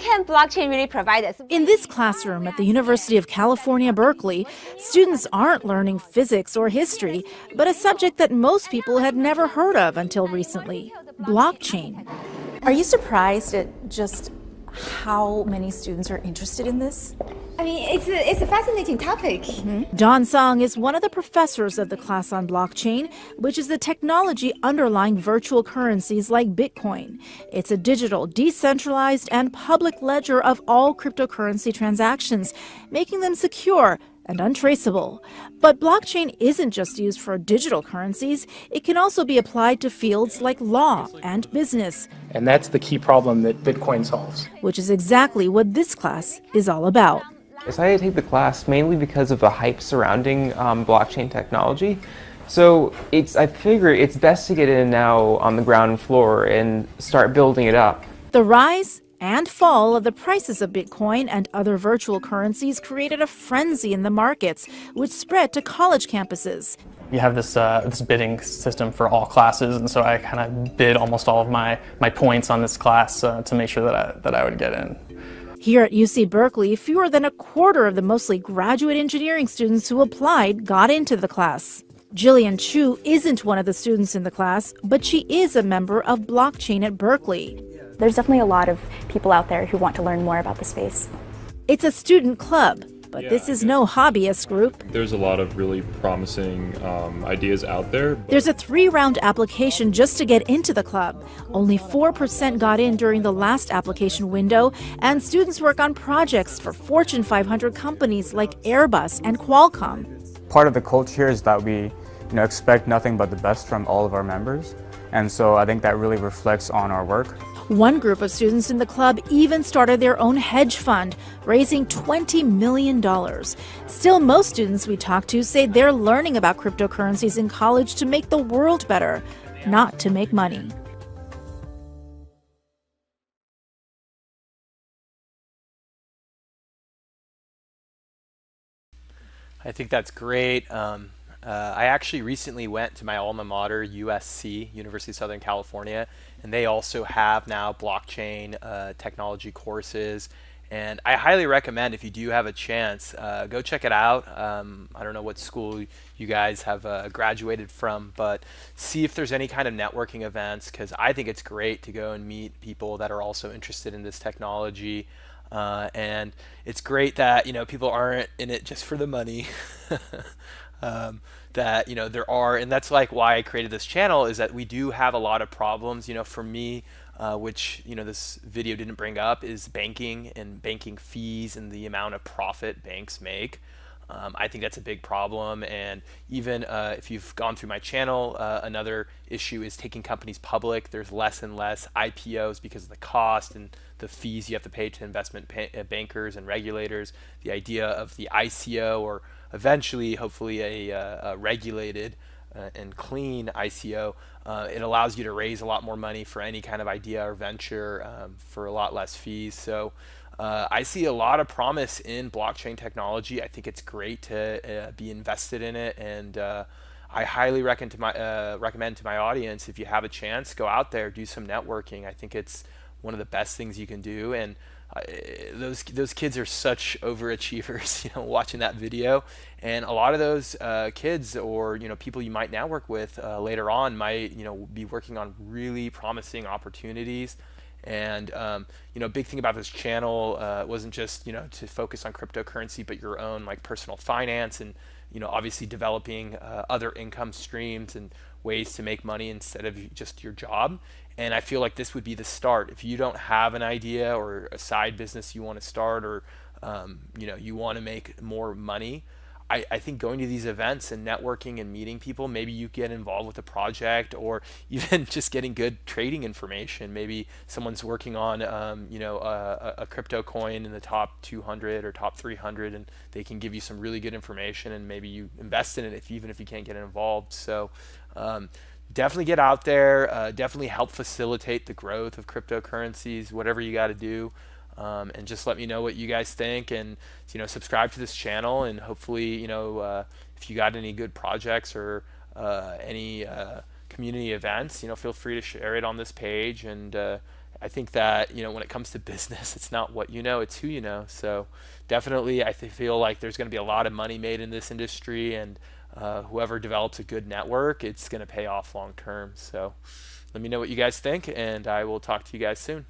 can blockchain really provide us? In this classroom at the University of California, Berkeley, students aren't learning physics or history, but a subject that most people had never heard of until recently: blockchain. Are you surprised at just how many students are interested in this? I mean, it's a fascinating topic. Don Song is one of the professors of the class on blockchain, which is the technology underlying virtual currencies like Bitcoin. It's a digital, decentralized, and public ledger of all cryptocurrency transactions, making them secure and untraceable. But blockchain isn't just used for digital currencies. It can also be applied to fields like law and business. And that's the key problem that Bitcoin solves. Which is exactly what this class is all about. I decided to take the class mainly because of the hype surrounding blockchain technology. So I figure it's best to get in now on the ground floor and start building it up. The rise and fall of the prices of Bitcoin and other virtual currencies created a frenzy in the markets, which spread to college campuses. We have this bidding system for all classes, and so I kind of bid almost all of my points on this class to make sure that I would get in. Here at UC Berkeley, fewer than a quarter of the mostly graduate engineering students who applied got into the class. Jillian Chu isn't one of the students in the class, but she is a member of blockchain at Berkeley. There's definitely a lot of people out there who want to learn more about the space. It's a student club, but this is no hobbyist group. There's a lot of really promising ideas out there. There's a 3-round application just to get into the club. Only 4% got in during the last application window, and students work on projects for Fortune 500 companies like Airbus and Qualcomm. Part of the culture here is that we expect nothing but the best from all of our members, and so I think that really reflects on our work. One group of students in the club even started their own hedge fund, raising $20 million. Still, most students we talk to say they're learning about cryptocurrencies in college to make the world better, not to make money. I think that's great. I actually recently went to my alma mater, USC, University of Southern California, and they also have now blockchain technology courses. And I highly recommend, if you do have a chance, go check it out. I don't know what school you guys have graduated from, but see if there's any kind of networking events, because I think it's great to go and meet people that are also interested in this technology. And it's great that people aren't in it just for the money. That there are, and that's like why I created this channel, is that we do have a lot of problems. For me, which this video didn't bring up, is banking and banking fees and the amount of profit banks make. I think that's a big problem, and even if you've gone through my channel, another issue is taking companies public. There's less and less IPOs because of the cost and the fees you have to pay to investment bankers and regulators. The idea of the ICO, or eventually, hopefully, a regulated and clean ICO, it allows you to raise a lot more money for any kind of idea or venture for a lot less fees. So I see a lot of promise in blockchain technology. I think it's great to be invested in it, and I highly recommend to my audience, if you have a chance, go out there, do some networking. I think it's one of the best things you can do, and those kids are such overachievers, watching that video. And a lot of those kids, or people you might now work with later on, might be working on really promising opportunities. And big thing about this channel wasn't just to focus on cryptocurrency, but your own personal finance, and obviously developing other income streams and ways to make money instead of just your job. And I feel like this would be the start. If you don't have an idea or a side business you want to start, or you want to make more money, I think going to these events and networking and meeting people, maybe you get involved with a project, or even just getting good trading information. Maybe someone's working on a crypto coin in the top 200 or top 300, and they can give you some really good information, and maybe you invest in it even if you can't get involved. So definitely get out there, definitely help facilitate the growth of cryptocurrencies, whatever you got to do. And just let me know what you guys think, and subscribe to this channel, and hopefully if you got any good projects or any community events, feel free to share it on this page, and I think that, you know, when it comes to business, it's not what you know, it's who you know. So definitely, I feel like there's going to be a lot of money made in this industry, and whoever develops a good network, it's going to pay off long term. So let me know what you guys think, and I will talk to you guys soon.